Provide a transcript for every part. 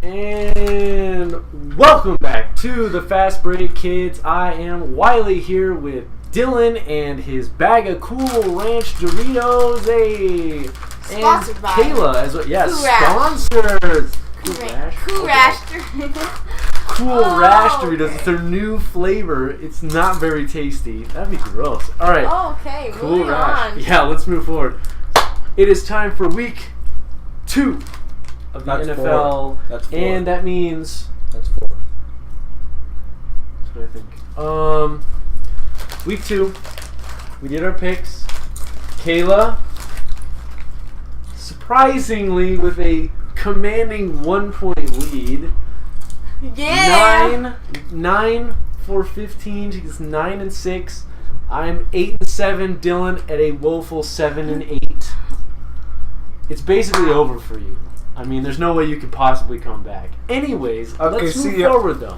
And welcome back to the Fastbreak Kids. I am Wiley here with Dylan and his bag of Cool Ranch Doritos. Hey, and Kayla as well. Yes, sponsors. Cool Rash Doritos. It's their new flavor. It's not very tasty. That'd be gross. All right. Oh, okay. Cool Rash. Yeah, let's move forward. It is time for week 2 of the NFL. That's 4. And that means that's 4. That's what I think. Week 2, we did our picks. Kayla, surprisingly, with a commanding 1-point lead. Yeah. 9 for 15. She gets 9 and 6. I'm 8 and 7. Dylan at a woeful 7 and 8. It's basically over for you. I mean, there's no way you could possibly come back. Anyways, let's move forward, though.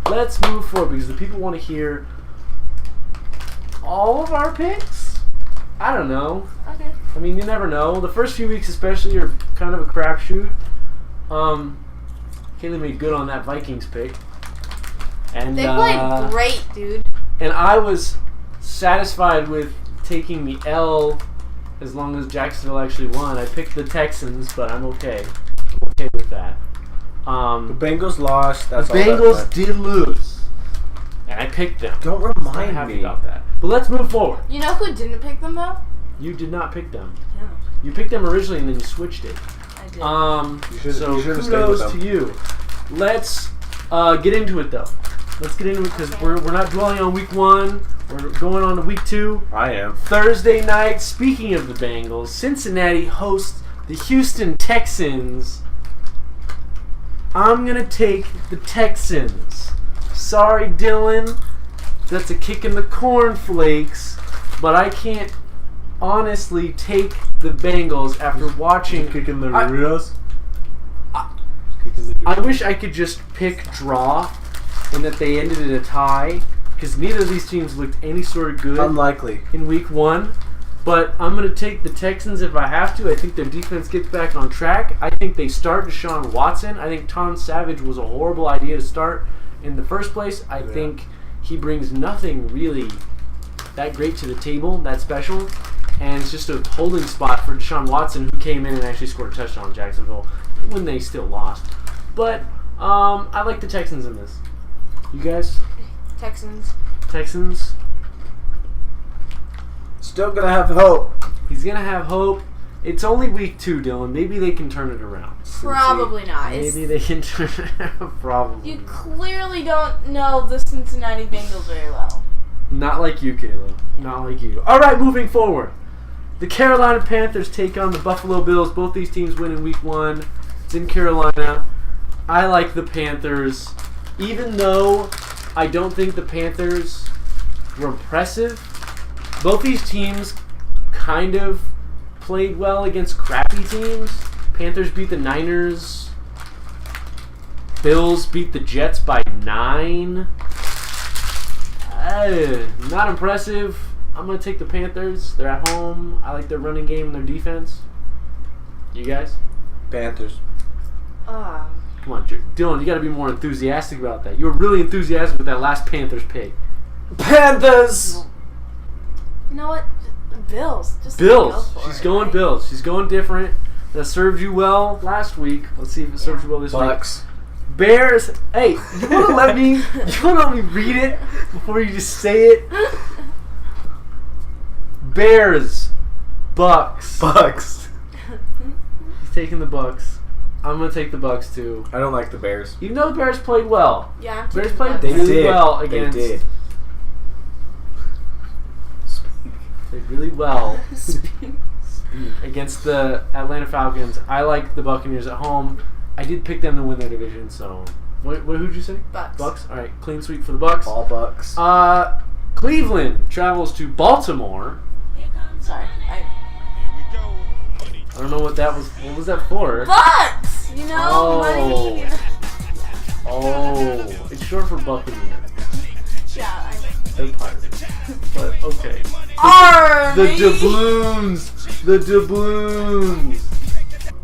Let's move forward because the people want to hear all of our picks. I don't know. Okay. I mean, you never know. The first few weeks especially are kind of a crapshoot. Kaylee made good on that Vikings pick. And they played great, dude. And I was satisfied with taking the L as long as Jacksonville actually won. I picked the Texans, but I'm okay. I'm okay with that. The Bengals lost. The Bengals did lose. And I picked them. Don't remind I'm happy me about that. But let's move forward. You know who didn't pick them, though? You did not pick them. Yeah. You picked them originally and then you switched it. I did. So kudos to you. Let's get into it, though. Let's get into it because we're not dwelling on week 1. We're going on to week 2. I am. Thursday night, speaking of the Bengals, Cincinnati hosts the Houston Texans. I'm going to take the Texans. Sorry, Dylan. That's a kick in the cornflakes. But I can't honestly take the Bengals after watching... Kicking the Doritos? I wish I could just pick draw and that they ended in a tie. Because neither of these teams looked any sort of good. Unlikely. In week 1. But I'm going to take the Texans if I have to. I think their defense gets back on track. I think they start Deshaun Watson. I think Tom Savage was a horrible idea to start in the first place. I think he brings nothing really that great to the table, that special. And it's just a holding spot for Deshaun Watson, who came in and actually scored a touchdown in Jacksonville when they still lost. But I like the Texans in this. You guys? Texans. Still gonna have hope. He's gonna have hope. It's only week 2, Dylan. Maybe they can turn it around. Probably not. Maybe they can turn it around. Probably. You clearly don't know the Cincinnati Bengals very well. Not like you, Kayla. Not like you. All right, moving forward. The Carolina Panthers take on the Buffalo Bills. Both these teams win in week 1. It's in Carolina. I like the Panthers. Even though I don't think the Panthers were impressive, both these teams kind of played well against crappy teams. Panthers beat the Niners. Bills beat the Jets by 9. Not impressive. I'm going to take the Panthers. They're at home. I like their running game and their defense. You guys? Panthers. Come on, Dylan, you got to be more enthusiastic about that. You were really enthusiastic with that last Panthers pick. Panthers! You know what? Bills. Bills. She's going Bills. She's going different. That served you well last week. Let's see if it serves you well this Bucks. week. Bears. Hey, you want to let me read it before you just say it? Bears. Bucks. Bucks. taking the Bucks. I'm gonna take the Bucks too. I don't like the Bears. Even though the Bears played well. Yeah, I'm Bears taking played Bucks. They really did. well against. They did. Played really well against the Atlanta Falcons. I like the Buccaneers at home. I did pick them to win their division. So, who'd you say? Bucks. Bucks. All right, clean sweep for the Bucks. All Bucks. Cleveland travels to Baltimore. Sorry. I don't know what that was. What was that for? Bucks! You know, Oh. money. Oh, it's short for Buccaneer. Yeah, They're Pirates. But okay. The Army. doubloons. The doubloons.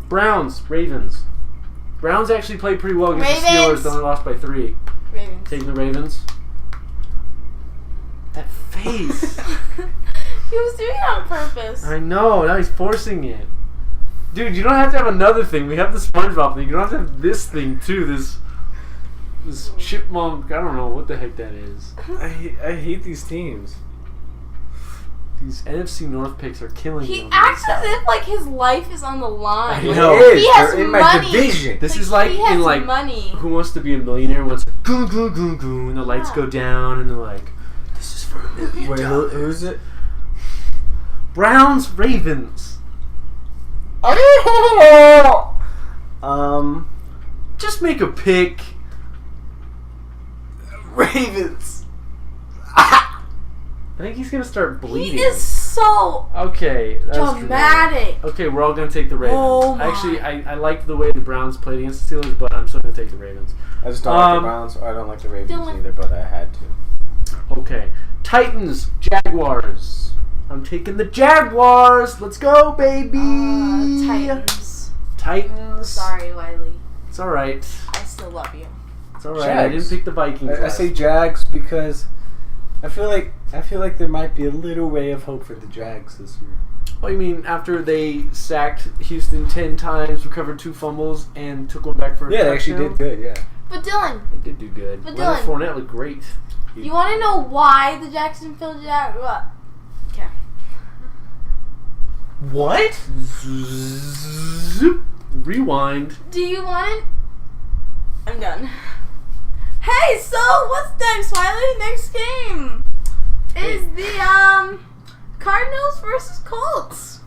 Browns. Ravens. Browns actually played pretty well against the Ravens. Steelers. They only lost by 3. Ravens. Taking the Ravens. That face. He was doing it on purpose. I know. Now he's forcing it. Dude, you don't have to have another thing. We have the SpongeBob thing. You don't have to have this thing too. This chipmunk. I don't know what the heck that is. I hate these teams. These NFC North picks are killing me. He acts as if like his life is on the line. I know. It is. He has They're in my money. division. This is like he has in like money. Who Wants to Be a Millionaire? When it's like, goo goo goo goo, and the lights Yeah. go down, and they're like, "This is for $1 million." Wait, who's it? Browns, Ravens. Just make a pick. Ravens. I think he's gonna start bleeding. He is so Okay, that's dramatic. True. Okay, we're all gonna take the Ravens. Oh my. Actually, I like the way the Browns played against the Steelers, but I'm still gonna take the Ravens. I just don't like the Browns. I don't like the Ravens Dylan. either, but I had to. Okay, Titans, Jaguars. I'm taking the Jaguars. Let's go, baby. Titans. Titans. Sorry, Wiley. It's all right. I still love you. It's all right. I Jags. didn't pick the Vikings. I say Jags because I feel like there might be a little ray of hope for the Jags this year. What do you mean? After they sacked Houston 10 times, recovered 2 fumbles, and took one back for a Yeah, touchdown? they actually did good. Yeah. But Dylan, They did do good. But Leonard Dylan- Fournette looked great. you want to know why the Jacksonville Jags? Okay. What? Zoop. Rewind. Do you want it? I'm done. Hey, so what's next, Wiley? Next game is the Cardinals versus Colts.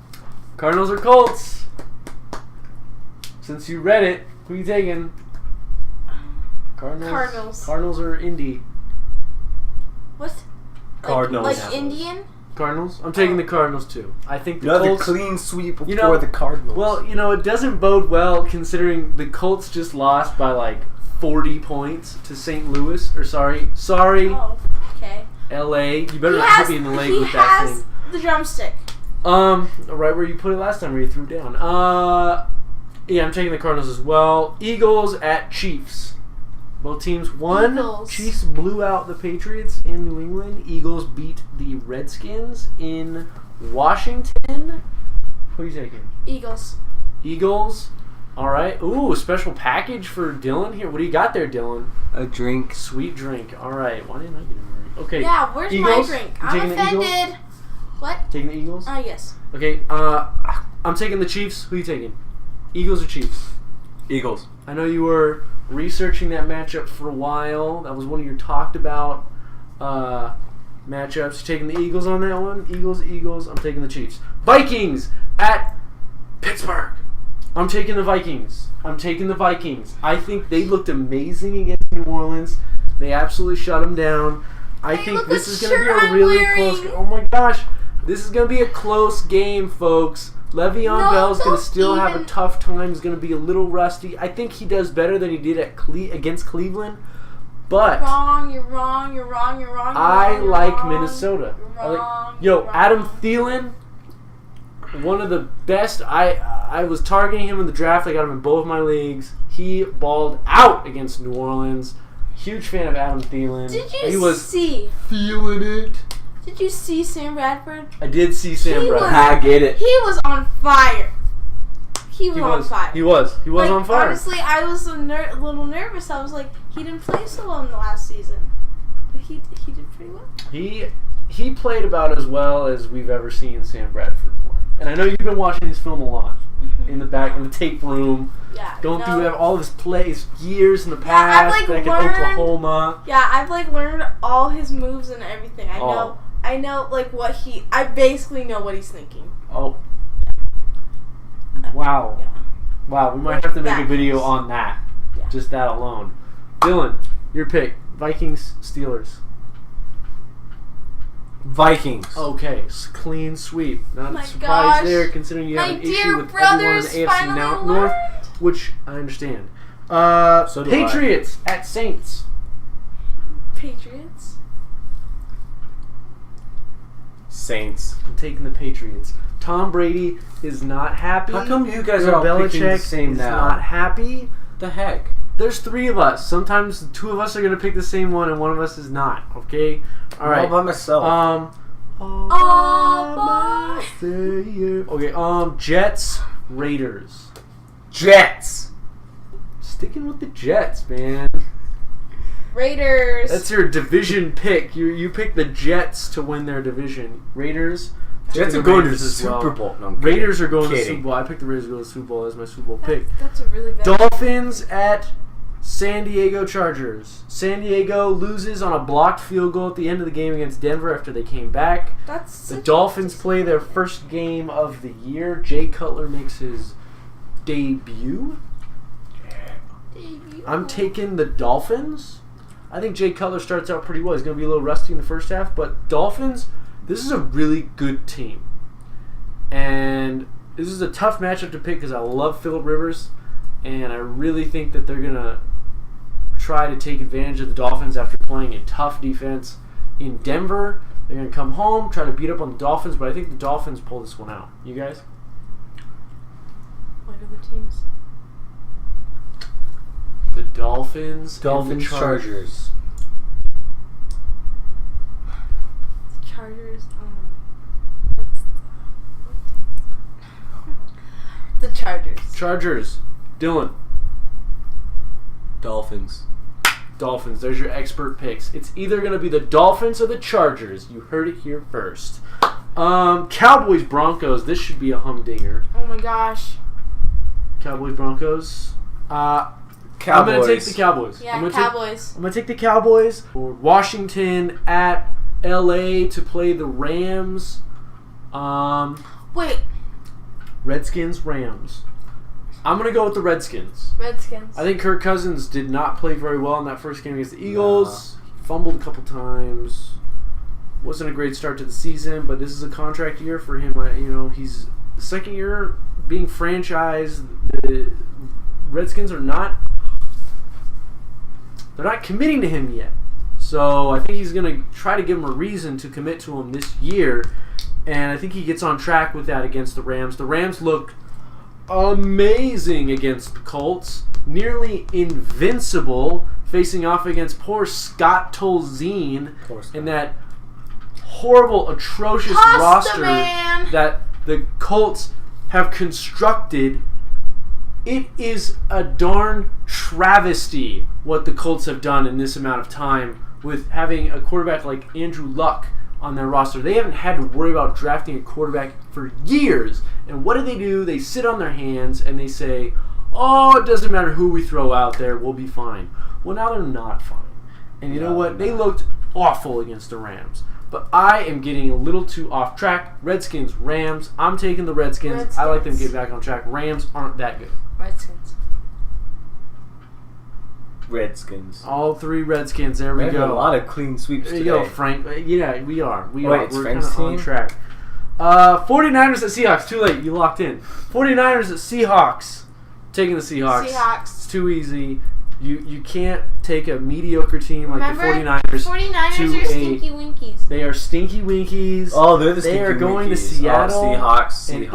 Cardinals or Colts? Since you read it, who you taking? Cardinals. Cardinals or Indy? What? Cardinals. Like Indian? Cardinals? I'm taking the Cardinals too. I think the Another Colts. clean sweep for You know- the Cardinals. Well, you know, it doesn't bode well considering the Colts just lost by like 40 points to St. Louis. Or sorry, Oh, okay. LA. You better He not has, hit me in the leg he with that has thing. the drumstick. Right where you put it last time, where you threw down. Yeah, I'm taking the Cardinals as well. Eagles at Chiefs. Both teams won. Eagles. Chiefs blew out the Patriots in New England. Eagles beat the Redskins in Washington. Who are you taking? Eagles. Eagles. All right. Ooh, special package for Dylan here. What do you got there, Dylan? a drink. Sweet drink. All right. Why didn't I get a drink? Okay. Yeah, where's Eagles? my drink? You I'm taking the Eagles? offended. What? Taking the Eagles? Yes. Okay. I'm taking the Chiefs. Who are you taking? Eagles or Chiefs? Eagles. I know you were researching that matchup for a while. That was one of your talked about matchups. You taking the Eagles on that one? Eagles. I'm taking the Chiefs. Vikings at Pittsburgh. I'm taking the Vikings. I think they looked amazing against New Orleans. They absolutely shut them down. I Hey, think look this what is going to be shirt a I'm really wearing. close. Oh my gosh, this is going to be a close game, folks. Le'Veon No, Bell's going don't to still have a even- tough time. He's going to be a little rusty. I think he does better than he did at against Cleveland, but You're wrong. I like Minnesota. Yo, Adam Thielen, one of the best. I was targeting him in the draft. I got him in both my leagues. He balled out against New Orleans. Huge fan of Adam Thielen. Did He you was see? feeling it. Did you see Sam Bradford? I did see Sam He Bradford. I get it. He was on fire. He was on fire. He was Like, on fire. Honestly, I was a little nervous. I was like, he didn't play so well in the last season, but he did pretty well. He played about as well as we've ever seen Sam Bradford play. And I know you've been watching his film a lot. in the back in the tape room. Yeah. Going through all of his plays years in the past, I've, like, back learned- in Oklahoma. Yeah, I've like learned all his moves and everything. I know like I basically know what he's thinking. Oh. Wow. Yeah. Wow, we might have to make a video That on that. Yeah. Just that alone. Dylan, your pick. Vikings, Steelers. Vikings. Okay, clean sweep. Not My a surprise gosh. there, considering you have My an issue dear with everyone in brothers the AFC finally North, learned. which I understand. So do Patriots at Saints. Patriots. Saints. I'm taking the Patriots. Tom Brady is not happy. How come you guys Bill are all picking the Belichick same is now? not happy. The heck? There's 3 of us. Sometimes 2 of us are going to pick the same one and 1 of us is not. Okay? All right. All by myself. Okay, Jets, Raiders. Jets. Sticking with the Jets, man. Raiders. That's your division pick. You pick the Jets to win their division. Raiders. Jets the are going to the Raiders as well. Super Bowl. No, I'm Raiders are going to the Kidding. Super Bowl. I picked the Raiders to go to the Super Bowl as my Super Bowl pick. That's a really bad. Dolphins at San Diego Chargers. San Diego loses on a blocked field goal at the end of the game against Denver after they came back. That's The Dolphins play their first game of the year. Jay Cutler makes his debut. I'm taking the Dolphins. I think Jay Cutler starts out pretty well. He's going to be a little rusty in the first half, but Dolphins, this is a really good team. And this is a tough matchup to pick because I love Phillip Rivers, and I really think that they're going to try to take advantage of the Dolphins after playing a tough defense in Denver. They're going to come home, try to beat up on the Dolphins, but I think the Dolphins pull this one out. You guys? What are the teams? The Dolphins and the Chargers. The Chargers. What's the Chargers. Chargers. Dylan. Dolphins. Dolphins. There's your expert picks. It's either going to be the Dolphins or the Chargers. You heard it here first. Cowboys, Broncos. This should be a humdinger. Oh my gosh. Cowboys, Broncos. Cowboys. I'm going to take the Cowboys. Yeah, I'm gonna Cowboys. I'm going to take the Cowboys. Washington at LA to play the Rams. Wait. Redskins, Rams. I'm going to go with the Redskins. Redskins. I think Kirk Cousins did not play very well in that first game against the Eagles. He fumbled a couple times. Wasn't a great start to the season, but this is a contract year for him. He's the second year being franchised. The Redskins are not committing to him yet. So I think he's going to try to give him a reason to commit to him this year. And I think he gets on track with that against the Rams. The Rams look amazing against the Colts. Nearly invincible facing off against poor Scott Tolzien in that horrible, atrocious roster that the Colts have constructed. It is a darn travesty what the Colts have done in this amount of time with having a quarterback like Andrew Luck on their roster. They haven't had to worry about drafting a quarterback for years. And what do? They sit on their hands and they say, oh, it doesn't matter who we throw out there, we'll be fine. Well, now they're not fine. And you know what? They looked awful against the Rams. But I am getting a little too off track. Redskins, Rams. I'm taking the Redskins. I like them to get back on track. Rams aren't that good. Redskins. All 3 Redskins. There we have go. A lot of clean sweeps There today. you go, Frank. Yeah, we are. We're It's kind Frank's of on team? track. 49ers at Seahawks. Too late. You locked in. 49ers at Seahawks. Taking the Seahawks. It's too easy. You can't take a mediocre team like the 49ers. 49ers are stinky winkies. They are stinky winkies. Oh, they're the stinky They are going winkies. to Seattle. Oh, Seahawks. And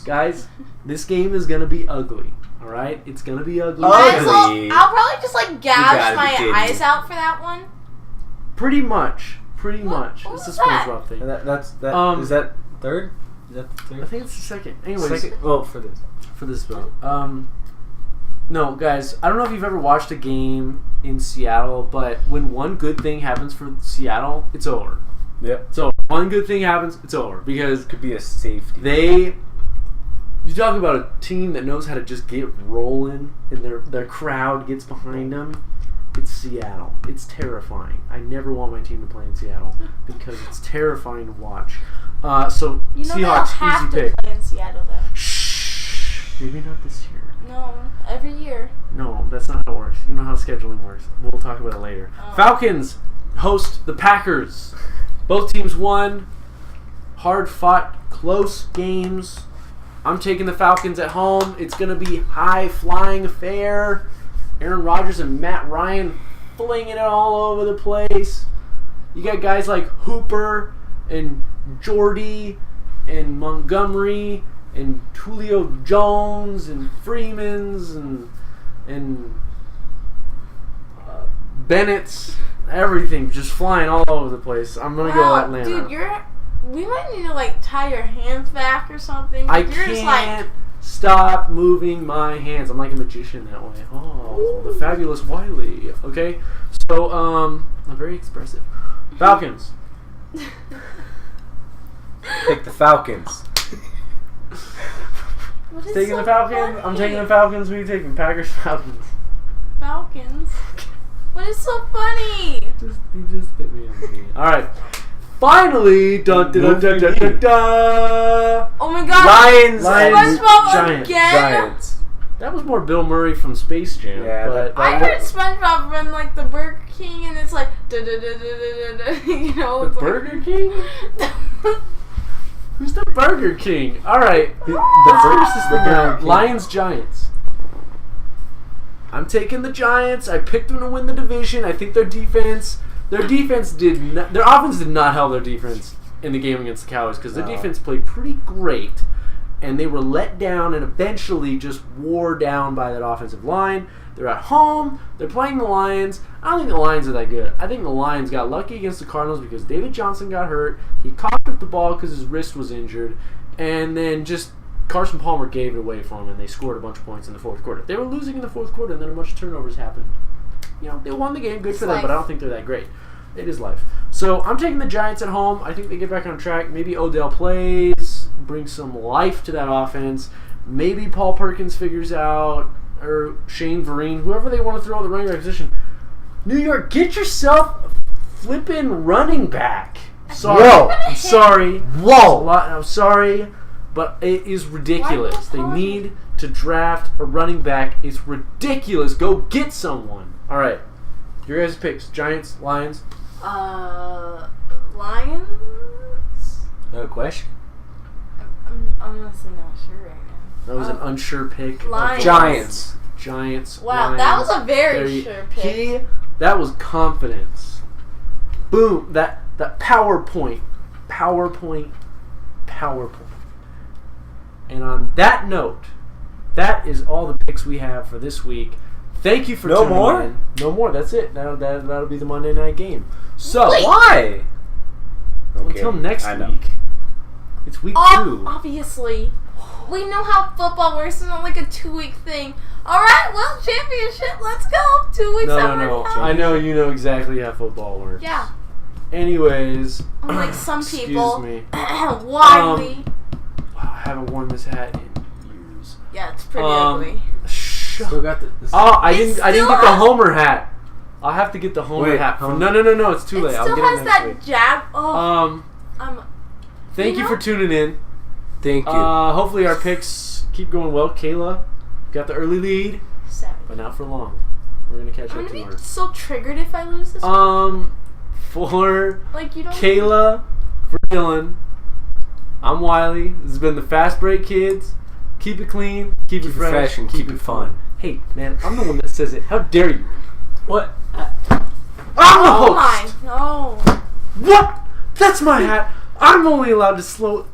guys, this game is going to be ugly. All right? It's going to be ugly. Ugly. I'll probably just gotta gouge be my kidding eyes me. out for that one. Pretty much. It's a was SpongeBob thing. Is that third? Is that the third? I think it's the second. Anyways, Second? Well, for this. for this vote. No, guys, I don't know if you've ever watched a game in Seattle, but when one good thing happens for Seattle, it's over. Yep. So one good thing happens, it's over because Could be a safety. they You talk about a team that knows how to just get rolling and their crowd gets behind them. It's Seattle. It's terrifying. I never want my team to play in Seattle because it's terrifying to watch. So You know Seahawks, they'll have easy to pick. play in Seattle though. Shh. Maybe not this year. No, every year. No, that's not how it works. You know how scheduling works. We'll talk about it later. Oh. Falcons host the Packers. Both teams won. Hard-fought, close games. I'm taking the Falcons at home. It's going to be high-flying affair. Aaron Rodgers and Matt Ryan flinging it all over the place. You got guys like Hooper and Jordy and Montgomery and Julio Jones and Freeman's and Bennett's. Everything just flying all over the place. I'm going to go Atlanta. Dude, we might need to like tie your hands back or something. I You're can't just like, stop moving my hands. I'm like a magician that way. Oh, the fabulous Wiley. Okay, so I'm very expressive. Falcons. Pick the Falcons. what is Taking so the Falcons. funny? I'm taking the Falcons. Who are you taking? Packers. Falcons. Falcons. What is so funny? You just hit me on the knee. All right. Finally, dun dun dun dun dun dun. Oh my god. Lions. SpongeBob Giants. again? Giants. That was more Bill Murray from Space Jam. Yeah, but I heard SpongeBob run like the Burger King and it's like da da da da da da. You know, the it's Burger King. Who's the Burger King? All right. The First is Burger King. Lions Giants. I'm taking the Giants. I picked them to win the division. I think their offense did not help their defense in the game against the Cowboys because their defense played pretty great, and they were let down and eventually just wore down by that offensive line. They're at home. They're playing the Lions. I don't think the Lions are that good. I think the Lions got lucky against the Cardinals because David Johnson got hurt. He coughed up the ball because his wrist was injured, and then just Carson Palmer gave it away for them, and they scored a bunch of points in the fourth quarter. They were losing in the fourth quarter, and then a bunch of turnovers happened. You know, they won the game. Good for them, but I don't think they're that great. It is life. So I'm taking the Giants at home. I think they get back on track. Maybe Odell plays, brings some life to that offense. Maybe Paul Perkins figures out, or Shane Vereen, whoever they want to throw at the running back position. New York, get yourself a flipping running back. Sorry. Whoa. I'm sorry. Whoa. I'm sorry, but it is ridiculous. They need to draft a running back. It's ridiculous. Go get someone. All right. Your guys' picks. Giants, Lions. Lions? No question. I'm honestly not sure right now. That was an unsure pick. Lions. Giants. Wow, Lions. that was a very sure pick. That was confidence. Boom. That PowerPoint. And on that note, that is all the picks we have for this week. Thank you for tuning in. No more. That's it. That'll be the Monday night game. So why? Until next week. It's week 2. Obviously. We know how football works. It's not like a 2-week thing. Alright, well, championship. Let's go. 2 weeks out. No. I know you know exactly how football works. Yeah. Anyways. Unlike some people. Excuse me. Wiley. I haven't worn this hat in years. Yeah, it's pretty ugly. Still got the I didn't get the Homer hat. I'll have to get the Homer hat. Homer. No, it's too late. It I'll still get has it next that week. jab. Thank you for tuning in. Thank you. Hopefully our picks keep going well. Kayla got the early lead, but not for long. We're gonna catch I'm up gonna to be her. so triggered if I lose this. For like you don't. Kayla, for Dylan, I'm Wiley. This has been the Fastbreak Kids. Keep it clean, keep it fresh, and keep it fun. Hey, man, I'm the one that says it. How dare you? What? I'm the Oh host. my, no. What? That's my hat. I'm only allowed to slow.